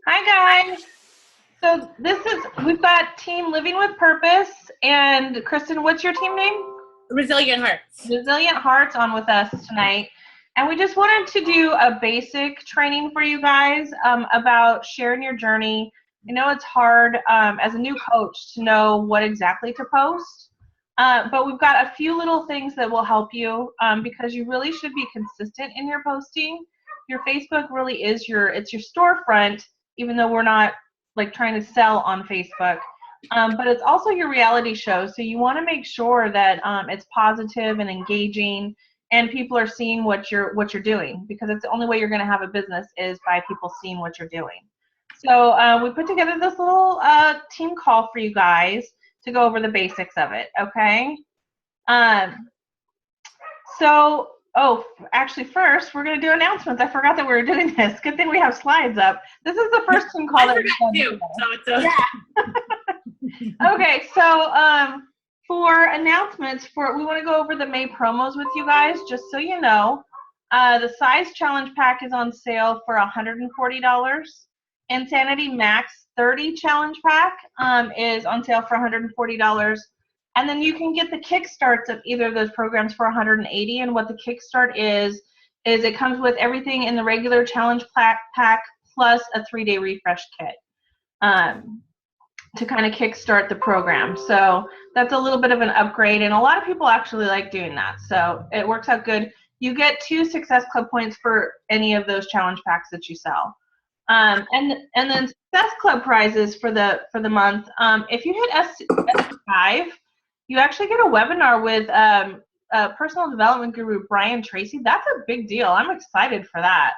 Hi guys. We've got Team Living with Purpose, and Kristen, what's your team name? Resilliant Hearts. Resilient Hearts on with us tonight. And we just wanted to do a basic training for you guys about sharing your journey. I know it's hard as a new coach to know what exactly to post, but we've got a few little things that will help you because you really should be consistent in your posting. Your Facebook really is it's your storefront, even though we're not like trying to sell on Facebook. But it's also your reality show, so you want to make sure that it's positive and engaging, and people are seeing what you're doing, because it's the only way you're going to have a business is by people seeing what you're doing. So we put together this little team call for you guys to go over the basics of it. Okay. Actually, first we're going to do announcements. I forgot that we were doing this. Good thing we have slides up. This is the first team call that we've done together. So it's okay. Yeah. Okay, so for announcements, we want to go over the May promos with you guys, just so you know. The size challenge pack is on sale for $140. Insanity Max 30 challenge pack is on sale for $140. And then you can get the kickstarts of either of those programs for $180. And what the kickstart is it comes with everything in the regular challenge pack plus a 3-day refresh kit to kind of kickstart the program. So that's a little bit of an upgrade, and a lot of people actually like doing that. So it works out good. You get 2 Success Club points for any of those challenge packs that you sell. And then Success Club prizes for the month. If you hit S5, you actually get a webinar with personal development guru Brian Tracy. That's a big deal. I'm excited for that.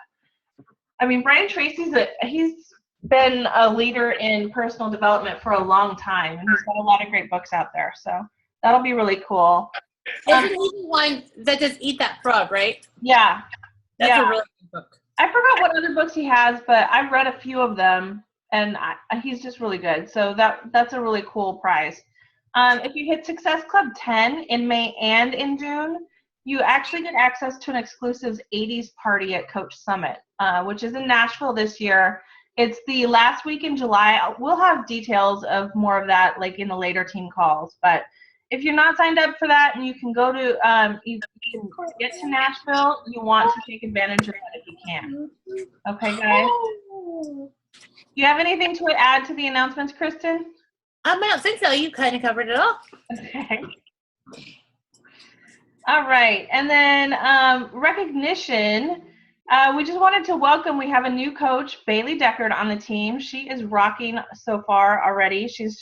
I mean, Brian Tracy's he's been a leader in personal development for a long time, and he's got a lot of great books out there. So that'll be really cool. Isn't he the one that does Eat That Frog, right? Yeah. That's a really good book. I forgot what other books he has, but I've read a few of them, and he's just really good. So that's a really cool prize. If you hit Success Club 10 in May and in June, you actually get access to an exclusive 80s party at Coach Summit, which is in Nashville this year. It's the last week in July. We'll have details of more of that like in the later team calls. But if you're not signed up for that, and you can go to, you can get to Nashville, you want to take advantage of that if you can. Okay, guys? Do you have anything to add to the announcements, Kristen? I don't think so. You kind of covered it all. Okay. All right. And then recognition. We just wanted to welcome, we have a new coach, Bailey Deckard, on the team. She is rocking so far already. She's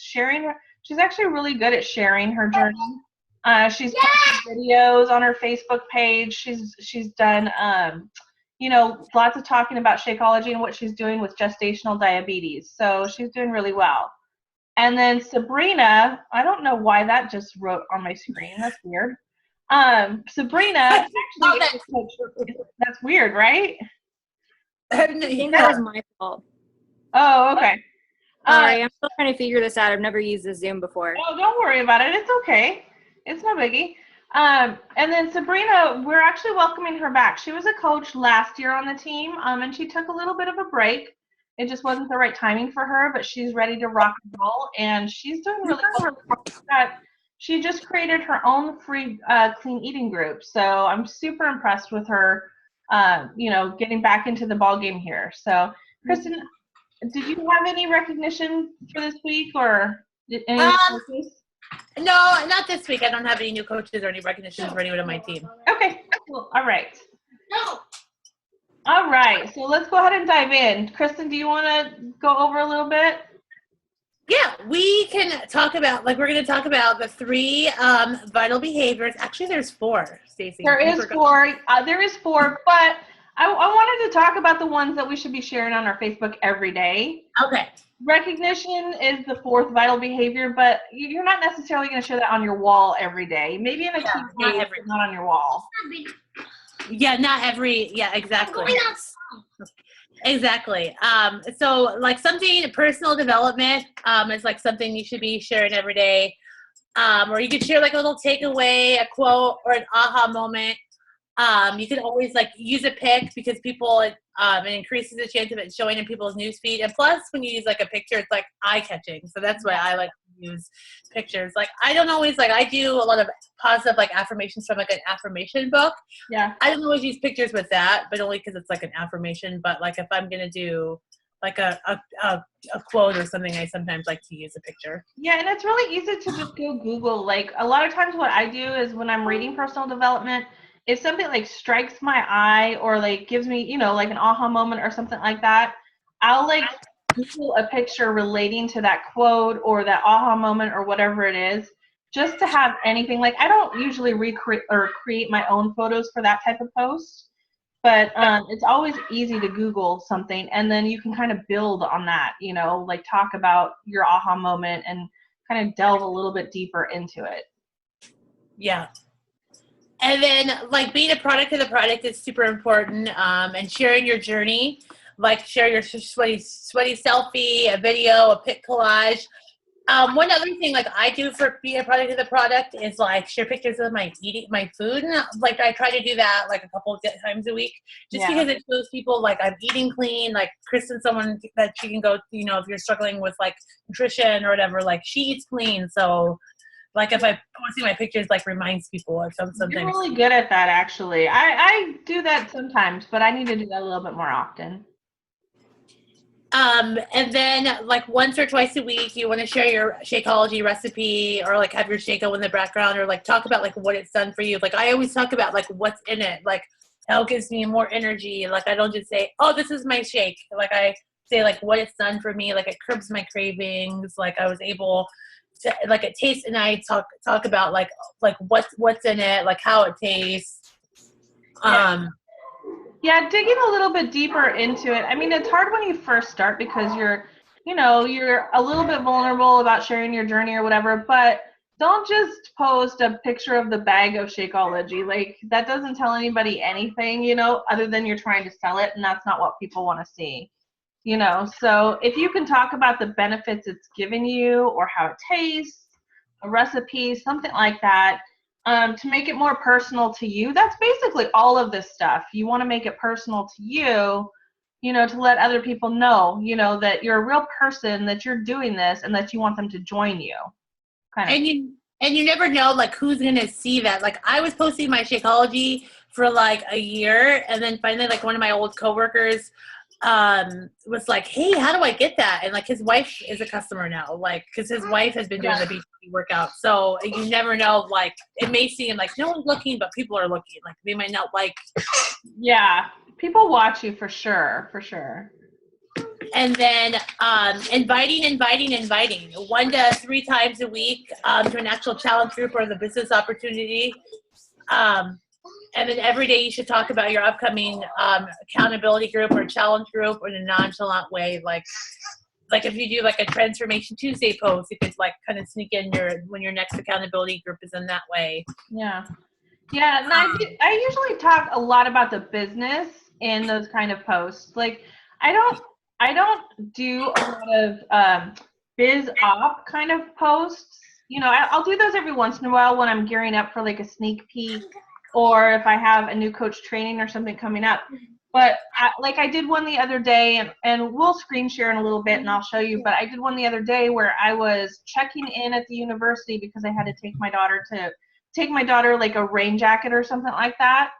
actually really good at sharing her journey. She's posted videos on her Facebook page. She's done, lots of talking about Shakeology and what she's doing with gestational diabetes. So she's doing really well. And then Sabrina, I don't know why that just wrote on my screen. That's weird. Sabrina, actually, that's weird, right? I think that was my fault. Oh, okay. Sorry, I'm still trying to figure this out. I've never used the Zoom before. Oh, don't worry about it. It's okay. It's no biggie. And then Sabrina, we're actually welcoming her back. She was a coach last year on the team, and she took a little bit of a break. It just wasn't the right timing for her, but she's ready to rock and roll, and she's doing really well. She just created her own free clean eating group, so I'm super impressed with her, getting back into the ball game here. So, Kristen, did you have any recognition for this week, or any coaches? No, not this week. I don't have any new coaches or any recognitions for anyone on my team. Okay, cool. All right. No. All right, so let's go ahead and dive in. Kristen, do you want to go over a little bit? Yeah, we can talk about, we're going to talk about the 3 vital behaviors. Actually, there's 4, Stacey. There is 4, but I wanted to talk about the ones that we should be sharing on our Facebook every day. Okay. Recognition is the 4th vital behavior, but you're not necessarily going to share that on your wall every day. Maybe in a team page, but not on your wall. Yeah, exactly. Exactly. So like something personal development is like something you should be sharing every day. Or you could share like a little takeaway, a quote, or an aha moment. You can always like use a pic because people, it increases the chance of it showing in people's newsfeed. And plus, when you use like a picture, it's like eye catching. So that's why I like to use pictures. Like I don't always like, I do a lot of positive like affirmations from like an affirmation book. Yeah. I don't always use pictures with that, but only because it's like an affirmation. But like if I'm gonna do like a quote or something, I sometimes like to use a picture. Yeah, and it's really easy to just go Google. Like a lot of times what I do is when I'm reading personal development, if something like strikes my eye or like gives me, you know, like an aha moment or something like that, I'll like Google a picture relating to that quote or that aha moment or whatever it is, just to have anything. Like I don't usually recreate or create my own photos for that type of post. But it's always easy to Google something, and then you can kind of build on that, you know, like talk about your aha moment and kind of delve a little bit deeper into it. Yeah. And then like being a product of the product is super important, and sharing your journey, like share your sweaty selfie, a video, a pic collage. One other thing like I do for being a product of the product is like share pictures of my food. Like I try to do that like a couple of times a week, just because it shows people like I'm eating clean. Like Kristen, someone that she can go, you know, if you're struggling with like nutrition or whatever, like she eats clean. So like if I posting my pictures, like reminds people of something. You're really good at that, actually. I do that sometimes, but I need to do that a little bit more often. And then like once or twice a week, you want to share your Shakeology recipe or like have your Shakeology in the background or like talk about like what it's done for you. Like I always talk about like what's in it, like how it gives me more energy. Like I don't just say, oh, this is my shake. Like I say like what it's done for me. Like it curbs my cravings. Like I was able to, like it tastes, and I talk about like what's in it, like how it tastes. Yeah, digging a little bit deeper into it. I mean, it's hard when you first start because you're a little bit vulnerable about sharing your journey or whatever, but don't just post a picture of the bag of Shakeology. Like, that doesn't tell anybody anything, you know, other than you're trying to sell it, and that's not what people want to see, you know. So if you can talk about the benefits it's given you or how it tastes, a recipe, something like that, to make it more personal to you. That's basically all of this stuff. You want to make it personal to you, you know, to let other people know, you know, that you're a real person, that you're doing this, and that you want them to join you. And you never know like who's gonna see that. Like I was posting my Shakeology for like a year, and then finally like one of my old coworkers was like, hey, how do I get that? And like his wife is a customer now, like because his wife has been doing the BT workout. So you never know, like it may seem like no one's looking, but people are looking. Like they might not like. Yeah, people watch you for sure. And then inviting 1 to 3 times a week to an actual challenge group or the business opportunity. And then every day you should talk about your upcoming accountability group or challenge group in a nonchalant way. Like if you do like a Transformation Tuesday post, you could like kind of sneak in when your next accountability group is in that way. Yeah. And I usually talk a lot about the business in those kind of posts. Like I don't do a lot of biz op kind of posts. You know, I'll do those every once in a while when I'm gearing up for like a sneak peek, or if I have a new coach training or something coming up. But I did one the other day, and we'll screen share in a little bit and I'll show you, but I did one the other day where I was checking in at the university because I had to take my daughter like a rain jacket or something like that.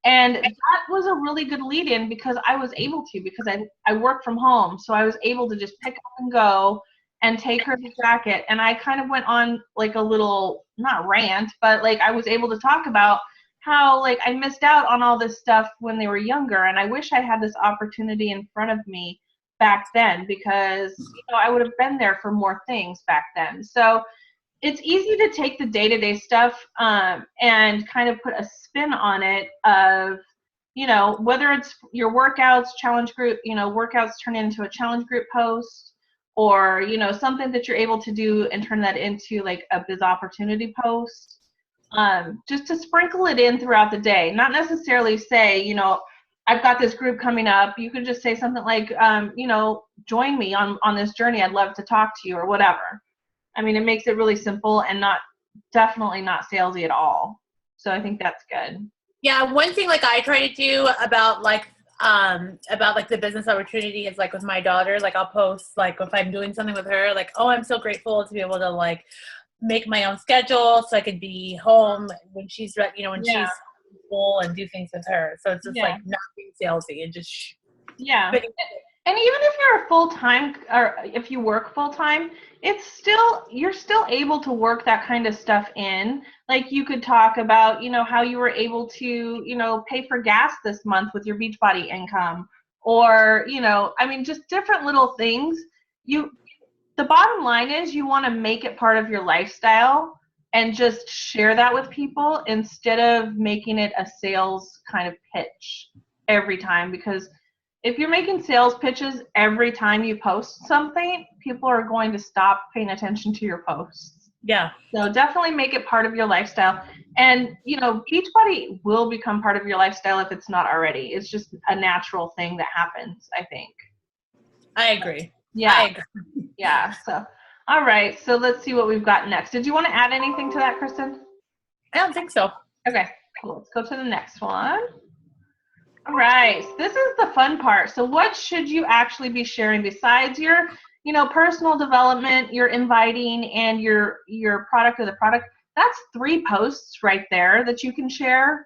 And that was a really good lead-in because I was able to, because I work from home. So I was able to just pick up and go and take her the jacket. And I kind of went on like a little, not rant, but like I was able to talk about how like I missed out on all this stuff when they were younger. And I wish I had this opportunity in front of me back then because, you know, I would have been there for more things back then. So it's easy to take the day-to-day stuff and kind of put a spin on it of, you know, whether it's your workouts, challenge group, you know, workouts turn into a challenge group post, or, you know, something that you're able to do and turn that into like a biz opportunity post, just to sprinkle it in throughout the day. Not necessarily say, you know, I've got this group coming up. You could just say something like, you know, join me on this journey. I'd love to talk to you or whatever. I mean, it makes it really simple and definitely not salesy at all. So I think that's good. Yeah, one thing like I try to do about like the business opportunity is like with my daughter, like I'll post like if I'm doing something with her, like, oh, I'm so grateful to be able to like make my own schedule so I could be home when she's when Yeah. she's full and do things with her. So it's just Yeah. like not being salesy and just Yeah. spitting. And even if you're full-time or if you work full-time, you're still able to work that kind of stuff in. Like you could talk about, how you were able to, pay for gas this month with your Beachbody income, or, just different little things. The bottom line is you want to make it part of your lifestyle and just share that with people instead of making it a sales kind of pitch every time, because if you're making sales pitches every time you post something, people are going to stop paying attention to your posts. Yeah. So definitely make it part of your lifestyle. And, Beachbody will become part of your lifestyle if it's not already. It's just a natural thing that happens, I think. I agree. Yeah. I agree. Yeah. So, all right. So let's see what we've got next. Did you want to add anything to that, Kristen? I don't think so. Okay, cool. Let's go to the next one. All right, this is the fun part. So what should you actually be sharing besides your, personal development, your inviting, and your product of the product? That's 3 posts right there that you can share.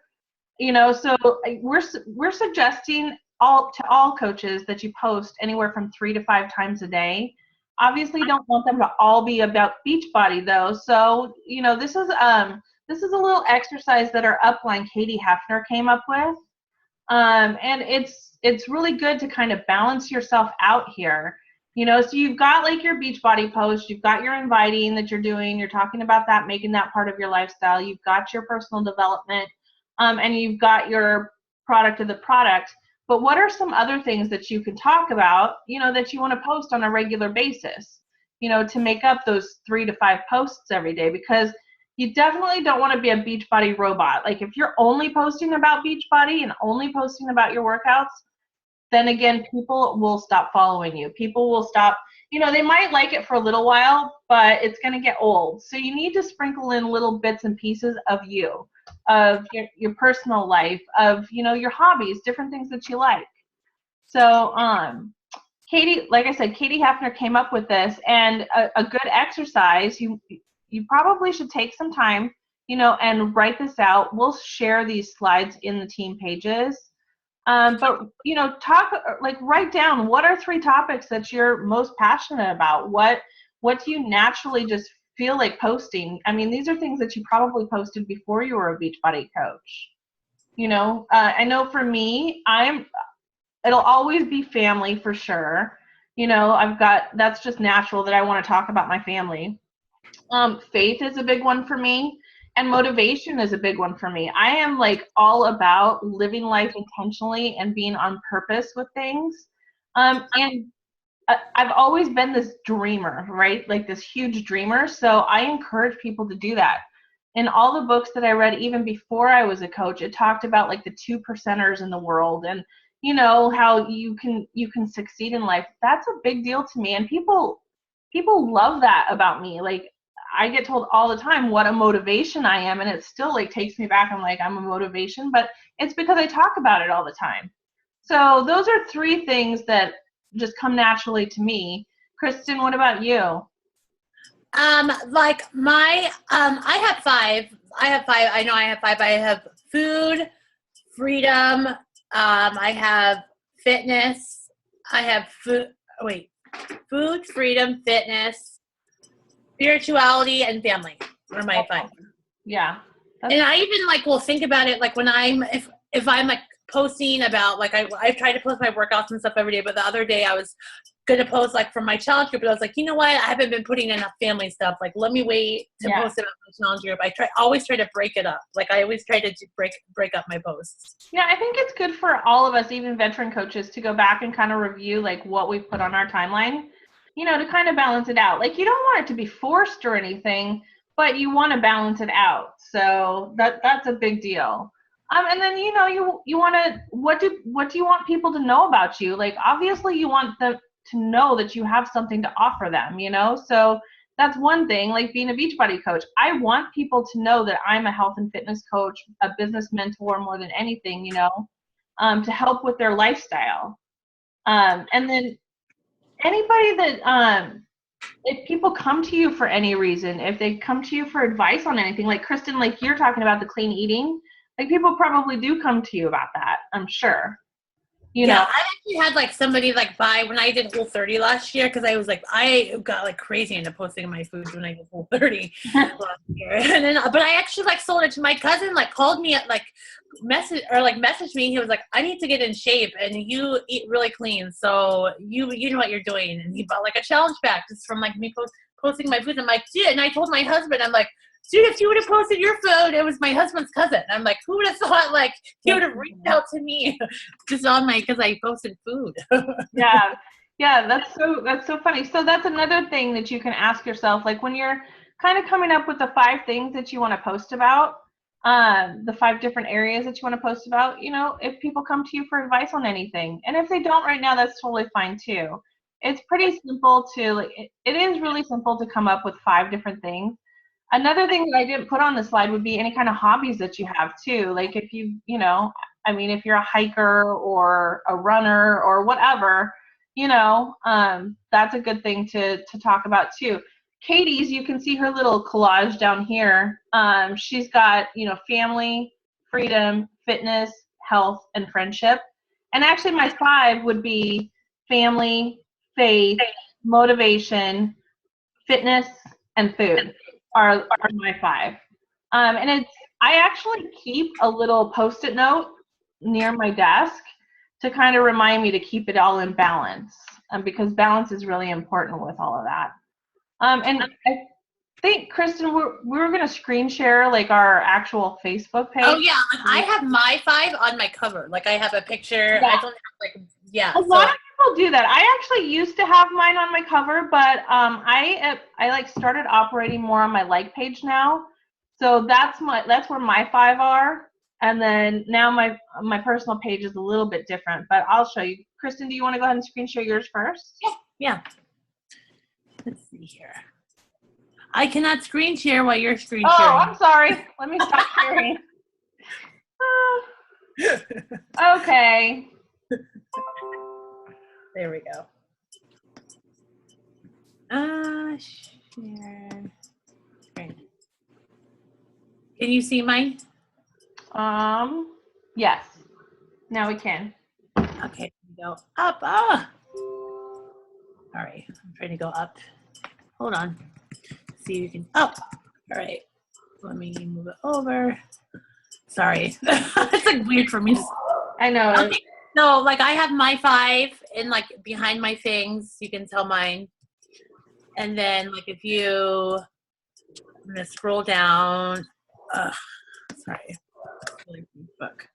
So we're suggesting to all coaches that you post anywhere from 3 to 5 times a day. Obviously, don't want them to all be about Beachbody though. So this is a little exercise that our upline Katie Hefner came up with. And it's really good to kind of balance yourself out here. So you've got like your Beachbody post, you've got your inviting that you're doing, you're talking about that, making that part of your lifestyle, you've got your personal development, and you've got your product of the product. But what are some other things that you can talk about, that you want to post on a regular basis, to make up those 3 to 5 posts every day? Because you definitely don't want to be a Beachbody robot. Like if you're only posting about Beachbody and only posting about your workouts, then again, people will stop following you. People will stop, they might like it for a little while, but it's going to get old. So you need to sprinkle in little bits and pieces of you, of your personal life, of, your hobbies, different things that you like. So, Katie, like I said, Katie Hefner came up with this, and a good exercise, you probably should take some time, and write this out. We'll share these slides in the team pages. But, write down what are 3 topics that you're most passionate about? What do you naturally just feel like posting? I mean, these are things that you probably posted before you were a Beachbody coach. I know for me, it'll always be family for sure. That's just natural that I want to talk about my family. Faith is a big one for me, and motivation is a big one for me. I am like all about living life intentionally and being on purpose with things. And I've always been this dreamer, right? Like this huge dreamer. So I encourage people to do that. In all the books that I read, even before I was a coach, it talked about like the 2%ers in the world, and how you can succeed in life. That's a big deal to me, and people love that about me. Like I get told all the time what a motivation I am, and it still like takes me back. I'm like, I'm a motivation, but it's because I talk about it all the time. So those are 3 things that just come naturally to me. Kristen, what about you? Like I have 5. I know I have 5. I have food, freedom. I have fitness. I have food, freedom, fitness, spirituality, and family are my 5. Yeah. And I even like will think about it like when if I'm like posting about like I try to post my workouts and stuff every day, but the other day I was gonna post like from my challenge group, but I was like, you know what, I haven't been putting enough family stuff, like let me wait to post about my challenge group. Always try to break it up. Like I always try to break up my posts. Yeah, I think it's good for all of us, even veteran coaches, to go back and kind of review like what we've put on our timeline, to kind of balance it out. Like you don't want it to be forced or anything, but you want to balance it out. So that's a big deal. And then you want to, what do you want people to know about you? Like obviously you want them to know that you have something to offer them, so that's one thing, like being a Beachbody coach. I want people to know that I'm a health and fitness coach, a business mentor more than anything, to help with their lifestyle. And then anybody that, if people come to you for any reason, if they come to you for advice on anything, like Kristen, like you're talking about the clean eating, like people probably do come to you about that, I'm sure. I actually had like somebody like buy when I did Whole30 last year, because I was like, I got like crazy into posting my food when I did Whole30 last year. And then, but I actually like sold it to my cousin, like called me at like messaged me. He was like, I need to get in shape and you eat really clean. So you know what you're doing. And he bought like a challenge pack just from like me posting my food. I'm like, dude, and I told my husband, I'm like, dude, if you would have posted your food, it was my husband's cousin. I'm like, who would have thought like he would have reached out to me just on because I posted food. Yeah, that's so funny. So that's another thing that you can ask yourself, like when you're kind of coming up with the 5 things that you want to post about, the 5 different areas that you want to post about, if people come to you for advice on anything, and if they don't right now, that's totally fine too. It's pretty simple it is really simple to come up with 5 different things. Another thing that I didn't put on the slide would be any kind of hobbies that you have too. Like if if you're a hiker or a runner or whatever, that's a good thing to talk about too. Katie's, you can see her little collage down here. She's got, family, freedom, fitness, health, and friendship. And actually my 5 would be family, faith, motivation, fitness, and food are my 5. And I actually keep a little Post-it note near my desk to kind of remind me to keep it all in balance, because balance is really important with all of that. And I think, Kristen, we're going to screen share like our actual Facebook page. Oh yeah, like I have my 5 on my cover. Like I have a picture. Yeah. I don't have A lot of people do that. I actually used to have mine on my cover, but I like started operating more on my like page now. So that's where my 5 are. And then now my personal page is a little bit different, but I'll show you. Kristen, do you want to go ahead and screen share yours first? Yeah. Let's see here. I cannot screen share while you're screen sharing. Oh, I'm sorry. Let me stop sharing. Okay. There we go. Share. Screen. Can you see mine? Yes. Now we can. Okay, go up. All right, I'm trying to go up. Hold on. See if you can up. All right, let me move it over. Sorry, it's like weird for me. I know. Okay. No, like I have my 5 and like behind my things, you can tell mine. And then like if I'm gonna scroll down. Sorry. Book.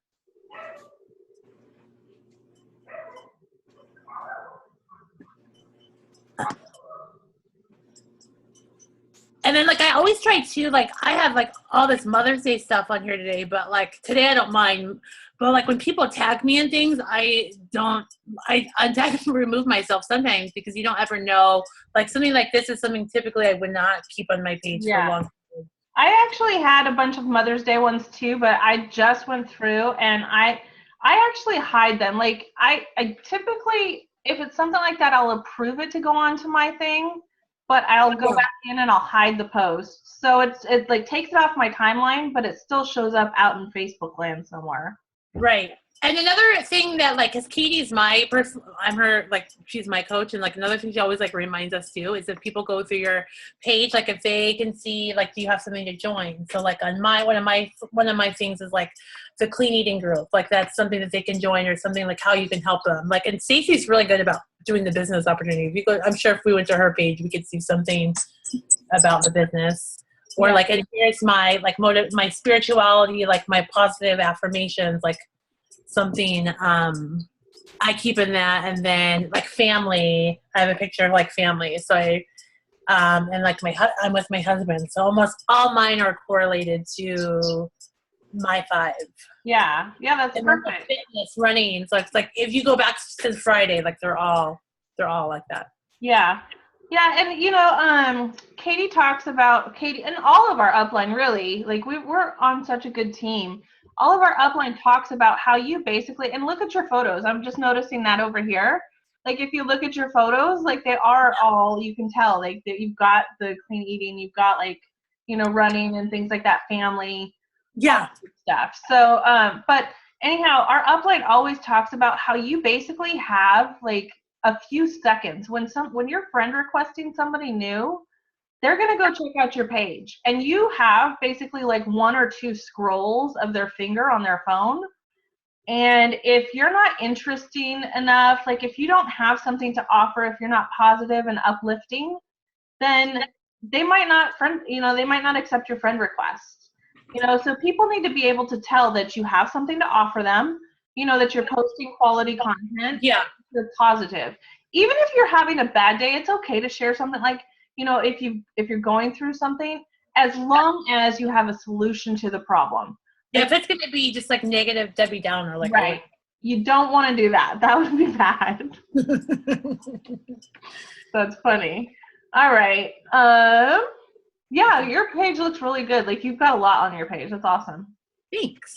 And then like I always try to like I have like all this Mother's Day stuff on here today, but like today I don't mind. But like when people tag me in things, I untag and remove myself sometimes because you don't ever know. Like something like this is something typically I would not keep on my page for long. I actually had a bunch of Mother's Day ones too, but I just went through and I actually hide them. Like I typically, if it's something like that, I'll approve it to go onto my thing, but I'll go back in and I'll hide the post. So it like takes it off my timeline, but it still shows up out in Facebook land somewhere. Right. And another thing that like, cause Katie's my person, I'm her, like, she's my coach. And like, another thing she always like reminds us too, is if people go through your page, like if they can see, like, do you have something to join? So like on one of my things is like the clean eating group. Like that's something that they can join or something like how you can help them. Like, and Stacey's really good about doing the business opportunity. If you go, I'm sure if we went to her page, we could see something about the business. Or like, and here's my like my spirituality, like my positive affirmations, like something I keep in that. And then like family, I have a picture of like family. So I and like I'm with my husband, so almost all mine are correlated to my 5. Yeah, that's and perfect. Fitness, running, so it's like if you go back to Friday, like they're all like that. Yeah. Yeah, and Katie talks about Katie and all of our upline really, like we're on such a good team. All of our upline talks about how you basically, and look at your photos. I'm just noticing that over here. Like if you look at your photos, like they are all, you can tell, like that you've got the clean eating, you've got like, running and things like that, family Yeah. stuff. So, but anyhow, our upline always talks about how you basically have like a few seconds when your friend requesting somebody new, they're going to go check out your page, and you have basically like one or two scrolls of their finger on their phone. And if you're not interesting enough, like if you don't have something to offer, if you're not positive and uplifting, then they might not they might not accept your friend request. So people need to be able to tell that you have something to offer them, that you're posting quality content, Yeah. you're positive. Even if you're having a bad day, it's okay to share something like, if you're going through something, as long as you have a solution to the problem. Yeah, if it's going to be just like negative Debbie Downer, like right. You don't want to do that. That would be bad. That's funny. All right. Yeah, your page looks really good. Like you've got a lot on your page. That's awesome. Thanks.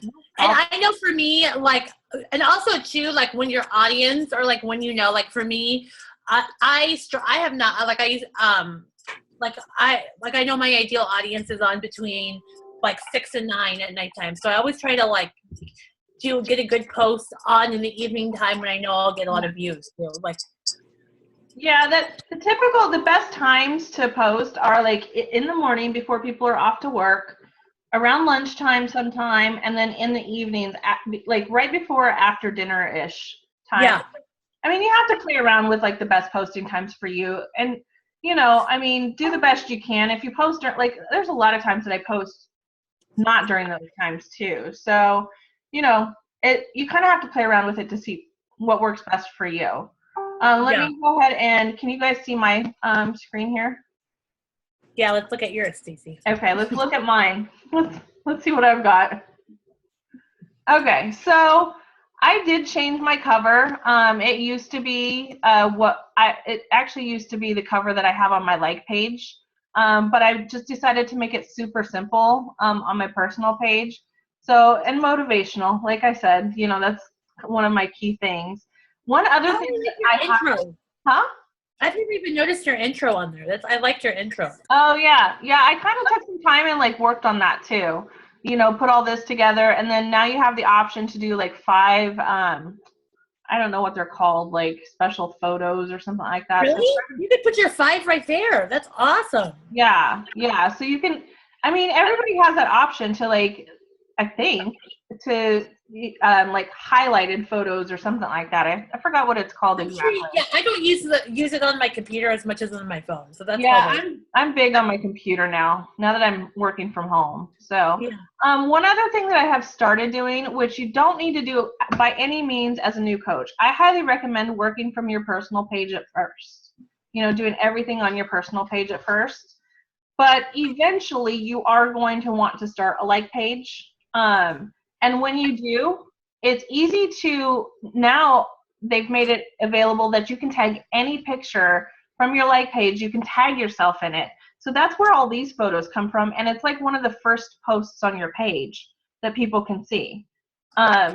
And I know for me, like, and also too, like when your audience or like when like for me, I have not like I use I know my ideal audience is on between like 6 and 9 at nighttime. So I always try to like get a good post on in the evening time when I know I'll get a lot of views. So like. Yeah, the best times to post are like in the morning before people are off to work, around lunchtime sometime, and then in the evenings, like right before or after dinner-ish time. Yeah. I mean, you have to play around with like the best posting times for you. And, I mean, do the best you can. If you post, like there's a lot of times that I post not during those times too. So, you kind of have to play around with it to see what works best for you. Let me go ahead and, can you guys see my screen here? Yeah, let's look at yours, Stacey. Okay, let's look at mine. Let's see what I've got. Okay, so I did change my cover. It used to be it actually used to be the cover that I have on my like page. But I just decided to make it super simple on my personal page. So, and motivational, like I said, that's one of my key things. One other thing that I have, huh? I've never even noticed your intro on there. I liked your intro. Oh yeah, I kind of took some time and like worked on that too. Put all this together, and then now you have the option to do like 5. I don't know what they're called, like special photos or something like that. Really? You could put your 5 right there. That's awesome. Yeah. So you can. I mean, everybody has that option to like. I think to like highlighted photos or something like that. I forgot what it's called exactly. Yeah, I don't use it on my computer as much as on my phone. So that's I'm big on my computer now that I'm working from home. So one other thing that I have started doing, which you don't need to do by any means as a new coach, I highly recommend working from your personal page at first. Doing everything on your personal page at first. But eventually you are going to want to start a like page. And when you do, it's easy to, now they've made it available that you can tag any picture from your like page. You can tag yourself in it. So that's where all these photos come from. And it's like one of the first posts on your page that people can see.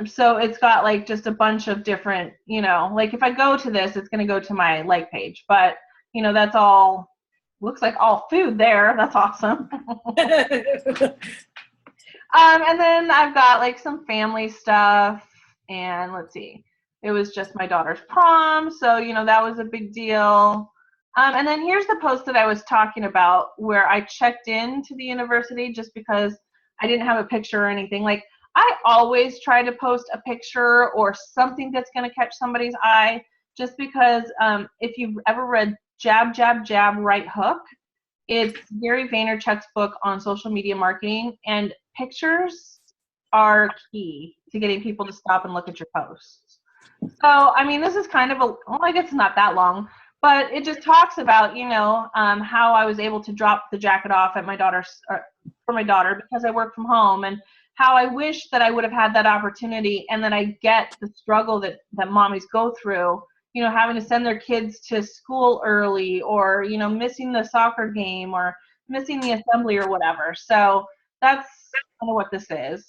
So it's got like just a bunch of different, like if I go to this, it's going to go to my like page. But, that's all, looks like all food there. That's awesome. And then I've got like some family stuff, and let's see, it was just my daughter's prom, so that was a big deal. And then here's the post that I was talking about where I checked into the university just because I didn't have a picture or anything. Like I always try to post a picture or something that's going to catch somebody's eye, just because if you've ever read Jab, Jab, Jab, Right Hook, it's Gary Vaynerchuk's book on social media marketing, and pictures are key to getting people to stop and look at your posts. So, I mean, this is kind of I guess it's not that long, but it just talks about, how I was able to drop the jacket off at for my daughter because I work from home, and how I wish that I would have had that opportunity, and that I get the struggle that mommies go through, having to send their kids to school early, or, missing the soccer game or missing the assembly or whatever. So that's kind of what this is.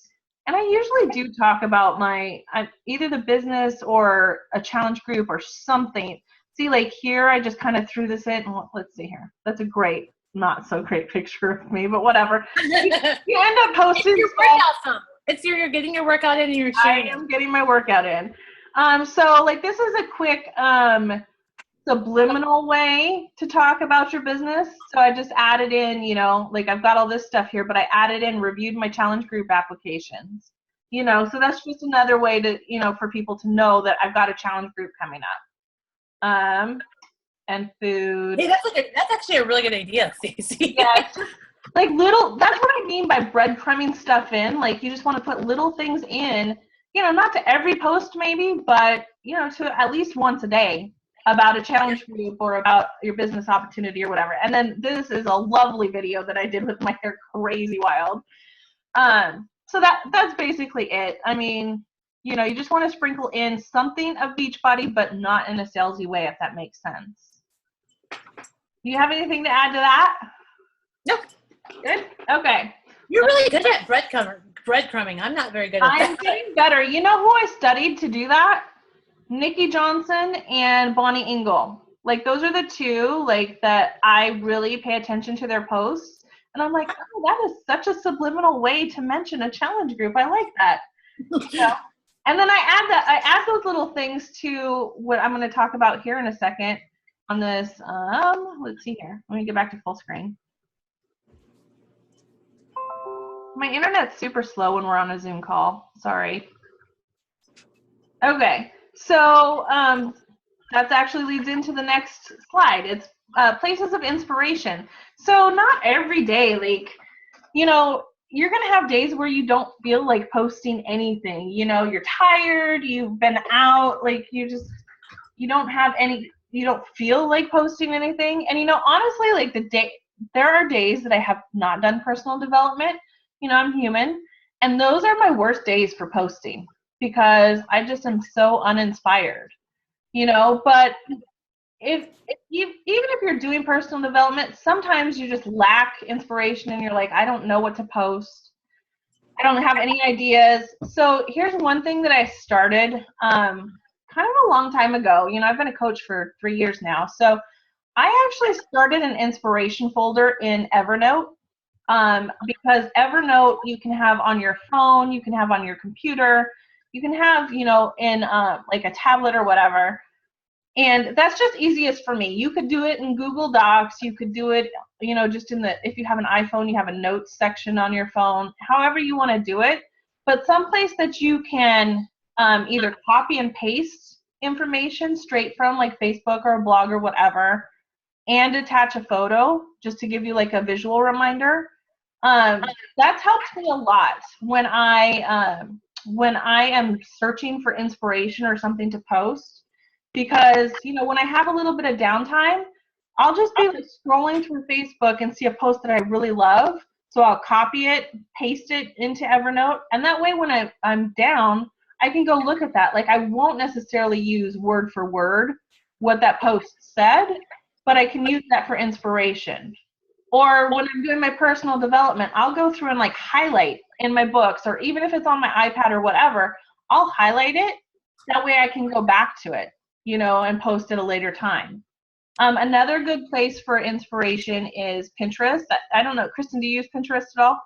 And I usually do talk about either the business or a challenge group or something. See, like here, I just kind of threw this in. Well, let's see here. That's a great, not so great picture of me, but whatever. You end up posting it's your workout. You're getting your workout in and you're sharing. I am getting my workout in. So like this is a quick subliminal way to talk about your business. So I just added in, like I've got all this stuff here, but I added in reviewed my challenge group applications. So that's just another way to, for people to know that I've got a challenge group coming up. And food. Hey, that's actually a really good idea, Stacey. Yeah, like that's what I mean by breadcrumbing stuff in. Like you just want to put little things in, not to every post maybe, but, to at least once a day about a challenge group or about your business opportunity or whatever. And then this is a lovely video that I did with my hair crazy wild. So that's basically it. I mean, you just want to sprinkle in something of Beachbody, but not in a salesy way, if that makes sense. Do you have anything to add to that? Nope. Good? Okay. You're really good at breadcrumbing. I'm not very good at that. I'm getting better. You know who I studied to do that? Nikki Johnson and Bonnie Engel. Like those are the two like that I really pay attention to their posts. And I'm like, oh, that is such a subliminal way to mention a challenge group. I like that. And then I add those little things to what I'm going to talk about here in a second on this. Let's see here. Let me get back to full screen. My internet's super slow when we're on a Zoom call. Sorry. Okay. So that actually leads into the next slide. It's places of inspiration. So not every day, like, you're going to have days where you don't feel like posting anything. You're tired, you've been out, like you don't feel like posting anything. And, honestly, like there are days that I have not done personal development. I'm human. And those are my worst days for posting because I just am so uninspired, but even if you're doing personal development, sometimes you just lack inspiration and you're like, I don't know what to post. I don't have any ideas. So here's one thing that I started kind of a long time ago. I've been a coach for 3 years now. So I actually started an inspiration folder in Evernote because Evernote you can have on your phone, you can have on your computer, you can have, in like a tablet or whatever. And that's just easiest for me. You could do it in Google Docs. You could do it, just if you have an iPhone, you have a notes section on your phone, however you want to do it. But someplace that you can either copy and paste information straight from like Facebook or a blog or whatever, and attach a photo just to give you like a visual reminder. That's helped me a lot when I am searching for inspiration or something to post. Because, when I have a little bit of downtime, I'll just be like scrolling through Facebook and see a post that I really love. So I'll copy it, paste it into Evernote. And that way when I'm down, I can go look at that. Like I won't necessarily use word for word what that post said, but I can use that for inspiration. Or when I'm doing my personal development, I'll go through and like highlight in my books, or even if it's on my iPad or whatever, I'll highlight it. That way I can go back to it, and post at a later time. Another good place for inspiration is Pinterest. I don't know, Kristen, do you use Pinterest at all?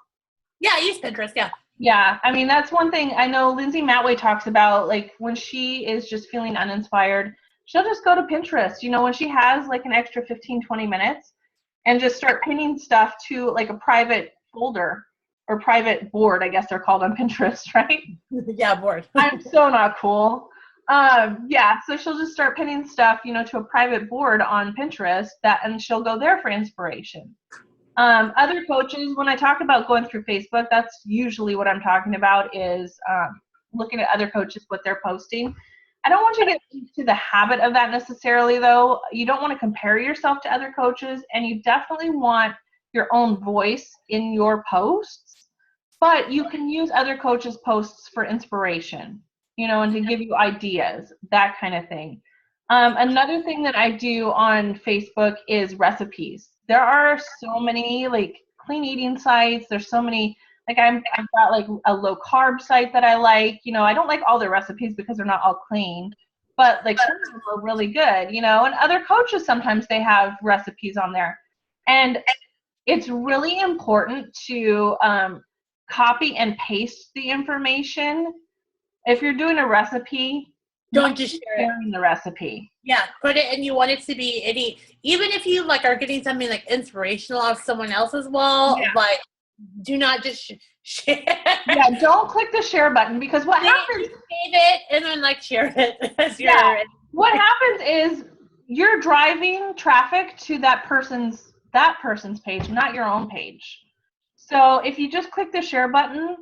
Yeah, I use Pinterest, yeah. Yeah, I mean, that's one thing I know Lindsay Matway talks about, like when she is just feeling uninspired, she'll just go to Pinterest, when she has like an extra 15, 20 minutes and just start pinning stuff to like a private folder or private board, I guess they're called on Pinterest, right? Yeah, board. I'm so not cool. So she'll just start pinning stuff, to a private board on Pinterest and she'll go there for inspiration. Other coaches, when I talk about going through Facebook, that's usually what I'm talking about is looking at other coaches, what they're posting. I don't want you to get into the habit of that necessarily, though. You don't want to compare yourself to other coaches, and you definitely want your own voice in your posts, but you can use other coaches' posts for inspiration, and to give you ideas, that kind of thing. Another thing that I do on Facebook is recipes. There are so many like clean eating sites. There's so many, like I've got like a low carb site that I like. You know, I don't like all their recipes because they're not all clean, but like some of them are really good, you know, and other coaches sometimes they have recipes on there. And it's really important to copy and paste the information. If you're doing a recipe, Don't just share it. sharing the recipe. Yeah, put it, and you want it to be even if you like are getting something like inspirational off someone else's wall, like do not just share. Yeah, don't click the share button because what happens? Save it and then like share it. What happens is you're driving traffic to that person's page, not your own page. So if you just click the share button,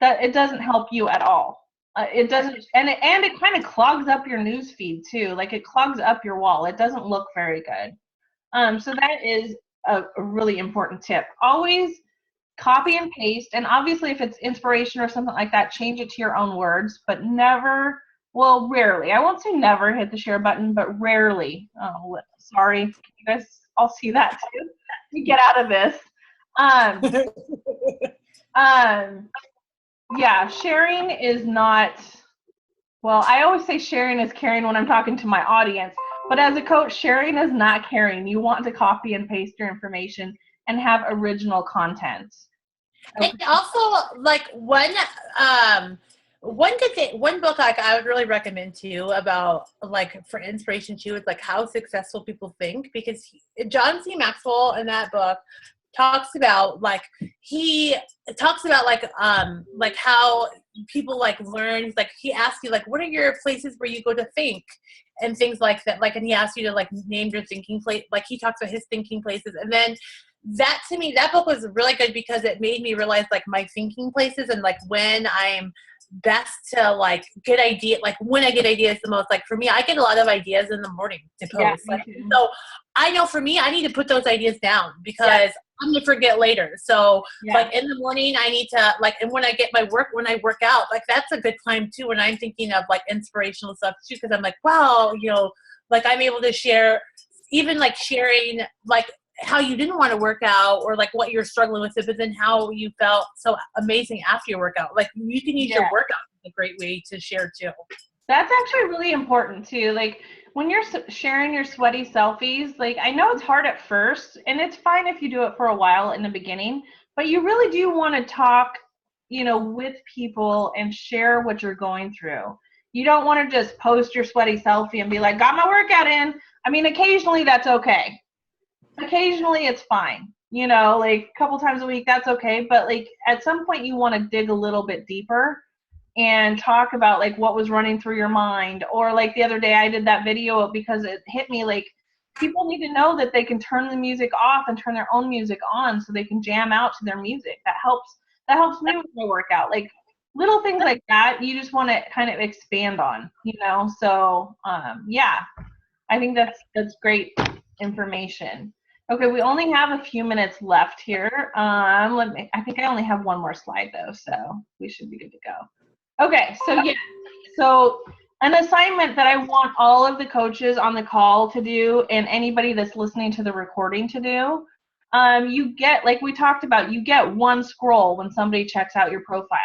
that it doesn't help you at all. It doesn't, and it kind of clogs up your news feed too. Like it clogs up your wall. It doesn't look very good. So that is a really important tip. Always copy and paste, and obviously if it's inspiration or something like that, change it to your own words, but never, well, rarely. I won't say never hit the share button, but rarely. Oh, sorry. You guys all see that too? We get out of this. Yeah, sharing is not, well, I always say sharing is caring when I'm talking to my audience, but as a coach, sharing is not caring. You want to copy and paste your information and have original content. Okay. And also, like one good thing, one book like I would really recommend too about like for inspiration too is like How Successful People Think, because John C. Maxwell in that book talks about like how people like learn, like he asks you like what are your places where you go to think and things like that, like, and he asks you to like name your thinking place, like he talks about his thinking places. And then that, to me, that book was really good because it made me realize like my thinking places and like when I'm best to like get idea, like when I get ideas the most. Like for me, I get a lot of ideas in the morning to post. Yeah, like, so I know for me, I need to put those ideas down because I'm gonna forget later. So like in the morning I need to like, and when I work out, like that's a good time too when I'm thinking of like inspirational stuff too, because I'm like, wow, you know, like I'm able to share, even like sharing like how you didn't want to work out or like what you're struggling with, but then how you felt so amazing after your workout. Like you can use your workout as a great way to share too. That's actually really important too. Like when you're sharing your sweaty selfies, like I know it's hard at first and it's fine if you do it for a while in the beginning, but you really do want to talk, you know, with people and share what you're going through. You don't want to just post your sweaty selfie and be like, got my workout in. I mean, occasionally that's okay. Occasionally it's fine, you know, like a couple times a week, that's okay. But like at some point you want to dig a little bit deeper and talk about like what was running through your mind. Or like the other day I did that video because it hit me like people need to know that they can turn the music off and turn their own music on so they can jam out to their music. That helps me with my workout. Like little things like that you just want to kind of expand on, you know. So yeah, I think that's great information. Okay, we only have a few minutes left here. I think I only have one more slide though, so we should be good to go. Okay, so an assignment that I want all of the coaches on the call to do and anybody that's listening to the recording to do, you get, like we talked about, you get one scroll when somebody checks out your profile.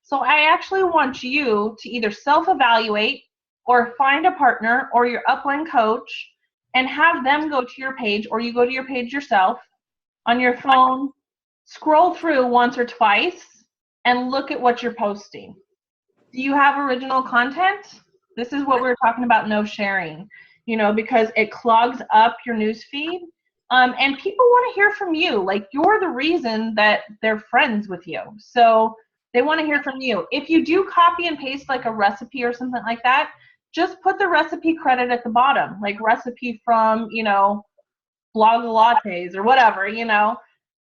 So I actually want you to either self-evaluate or find a partner or your upline coach and have them go to your page, or you go to your page yourself on your phone, scroll through once or twice, and look at what you're posting. Do you have original content? This is what we were talking about, no sharing, you know, because it clogs up your news feed. And people want to hear from you. Like you're the reason that they're friends with you. So they want to hear from you. If you do copy and paste like a recipe or something like that, just put the recipe credit at the bottom, like recipe from, you know, Blog Lattes or whatever, you know.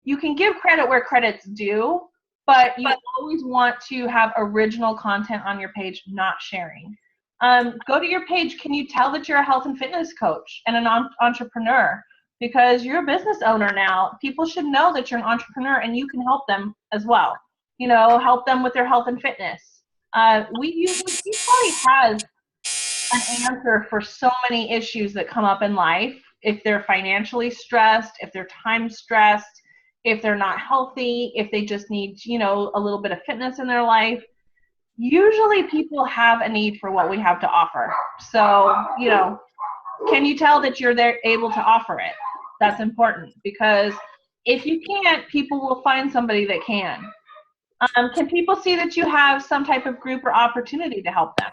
You can give credit where credit's due, but you always want to have original content on your page, not sharing. Go to your page. Can you tell that you're a health and fitness coach and an entrepreneur? Because you're a business owner now. People should know that you're an entrepreneur and you can help them as well. You know, help them with their health and fitness. He probably has an answer for so many issues that come up in life. If they're financially stressed, if they're time stressed, if they're not healthy, if they just need, a little bit of fitness in their life, usually people have a need for what we have to offer. So, can you tell that you're there able to offer it? That's important, because if you can't, people will find somebody that can. Can people see that you have some type of group or opportunity to help them?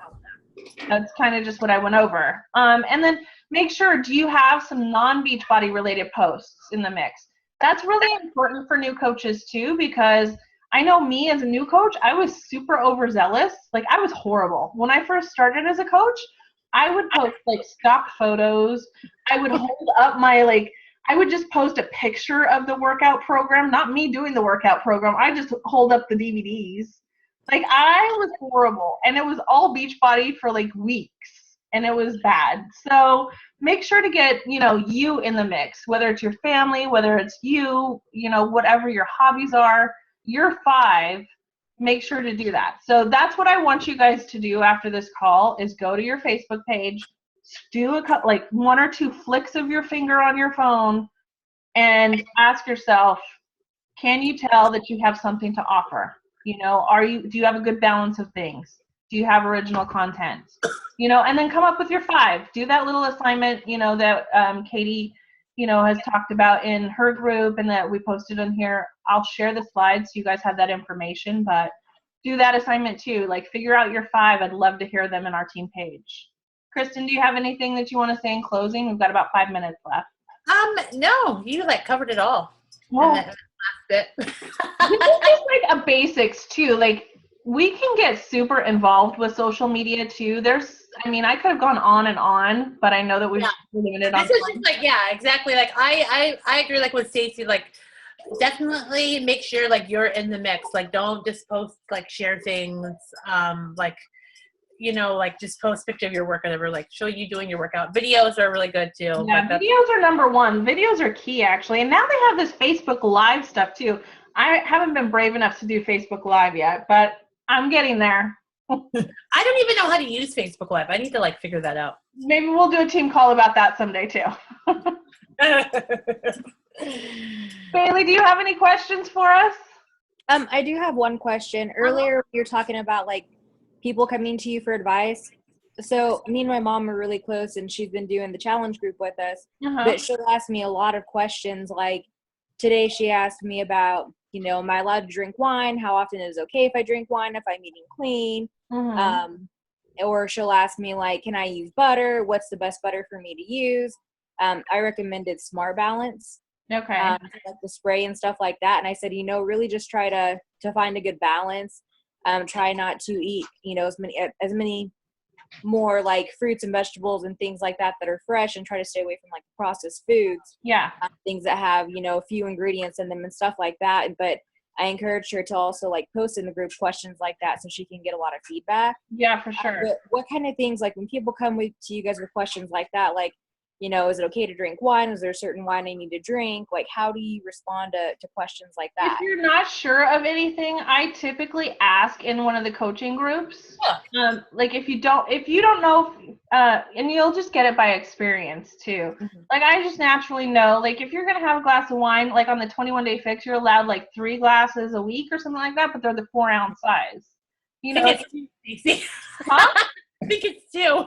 That's kind of just what I went over. And then make sure, do you have some non-Beachbody related posts in the mix? That's really important for new coaches too, because I know me as a new coach, I was super overzealous. Like, I was horrible. When I first started as a coach, I would post like stock photos. I would hold up I would just post a picture of the workout program, not me doing the workout program. I just hold up the DVDs. Like, I was horrible, and it was all Beachbody for like weeks, and it was bad. So make sure to get, you in the mix, whether it's your family, whether it's you, whatever your hobbies are, your 5, make sure to do that. So that's what I want you guys to do after this call, is go to your Facebook page, do like 1 or 2 flicks of your finger on your phone, and ask yourself, can you tell that you have something to offer? Do you have a good balance of things? Do you have original content? And then come up with your 5. Do that little assignment, that Katie, has talked about in her group and that we posted on here. I'll share the slides so you guys have that information, but do that assignment too. Like, figure out your 5. I'd love to hear them in our team page. Kristen, do you have anything that you want to say in closing? We've got about 5 minutes left. No, you covered it all. Well, And that last bit. this is just like a basics too. Like, we can get super involved with social media too. I could have gone on and on, but I know that we're limited on time. This is just exactly. Like, I agree, like with Stacey, like, definitely make sure like you're in the mix. Like, don't just post, like, share things, just post a picture of your workout, or like show you doing your workout. Videos are really good too. Yeah, videos are number 1. Videos are key, actually. And now they have this Facebook Live stuff too. I haven't been brave enough to do Facebook Live yet, but I'm getting there. I don't even know how to use Facebook Live. I need to figure that out. Maybe we'll do a team call about that someday too. Bailey, do you have any questions for us? I do have one question. Earlier, you were talking about people coming to you for advice. So me and my mom are really close, and she's been doing the challenge group with us. But she'll ask me a lot of questions. Like today, she asked me about, am I allowed to drink wine? How often is it okay if I drink wine if I'm eating clean? Or she'll ask me can I use butter? What's the best butter for me to use? I recommended Smart Balance. Okay. Like the spray and stuff like that. And I said, really just try to find a good balance. Try not to eat, as many more fruits and vegetables and things like that are fresh, and try to stay away from processed foods. Yeah. Things that have, a few ingredients in them and stuff like that. But I encouraged her to also post in the group questions like that so she can get a lot of feedback. Yeah, for sure. But what kind of things, when people come to you guys with questions like that, is it okay to drink wine? Is there a certain wine I need to drink? How do you respond to questions like that? If you're not sure of anything, I typically ask in one of the coaching groups. Yeah. If you don't know, and you'll just get it by experience too. Mm-hmm. I just naturally know, if you're going to have a glass of wine, on the 21-day fix, you're allowed 3 glasses a week or something like that, but they're the 4-ounce size. Huh? I think it's 2.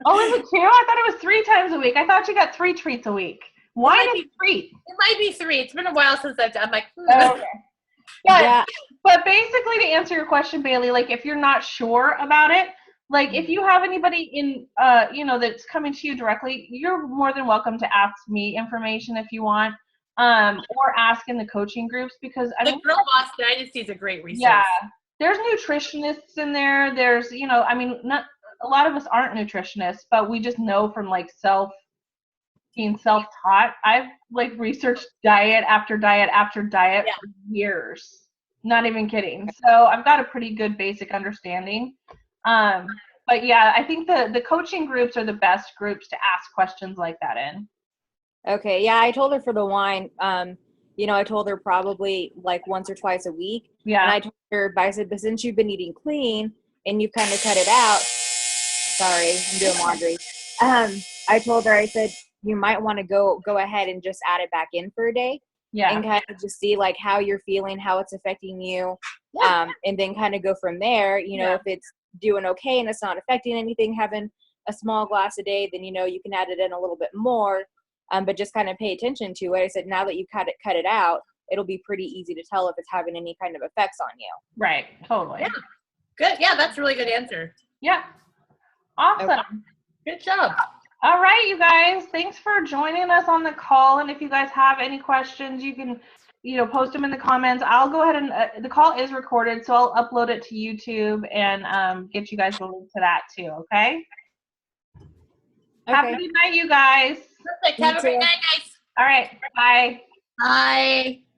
Oh, is it 2? I thought it was 3 times a week. I thought you got 3 treats a week. Why is it 3? It might be 3. It's been a while since I'm like, Okay. But basically, to answer your question, Bailey, if you're not sure about it, if you have anybody in, that's coming to you directly, you're more than welcome to ask me information if you want, or ask in the coaching groups, because the Girl Boss Dynasty is a great resource. Yeah, there's nutritionists in there. There's, not a lot of us aren't nutritionists, but we just know from being self-taught. I've researched diet after diet after diet for years. Not even kidding. So I've got a pretty good basic understanding. But yeah, I think the coaching groups are the best groups to ask questions like that in. Okay. Yeah. I told her for the wine, I told her probably once or twice a week. Yeah. And I told her, but I said, but since you've been eating clean and you kind of cut it out, sorry, I'm doing laundry. I told her, I said, you might want to go ahead and just add it back in for a day. Yeah. And kind of just see like how you're feeling, how it's affecting you. Yeah. And then kind of go from there. You know, if it's doing okay and it's not affecting anything, having a small glass a day, then, you know, you can add it in a little bit more. But just kind of pay attention to it. I said, now that you cut it out, it'll be pretty easy to tell if it's having any kind of effects on you. Right. Totally. Yeah. Good. Yeah, that's a really good answer. Yeah. Awesome. Okay. Good job. All right, you guys. Thanks for joining us on the call. And if you guys have any questions, you can, you know, post them in the comments. I'll go ahead and the call is recorded, so I'll upload it to YouTube and get you guys the link to that too. Okay. Have a good night, you guys. Perfect. Have a great night, guys. All right. Bye. Bye.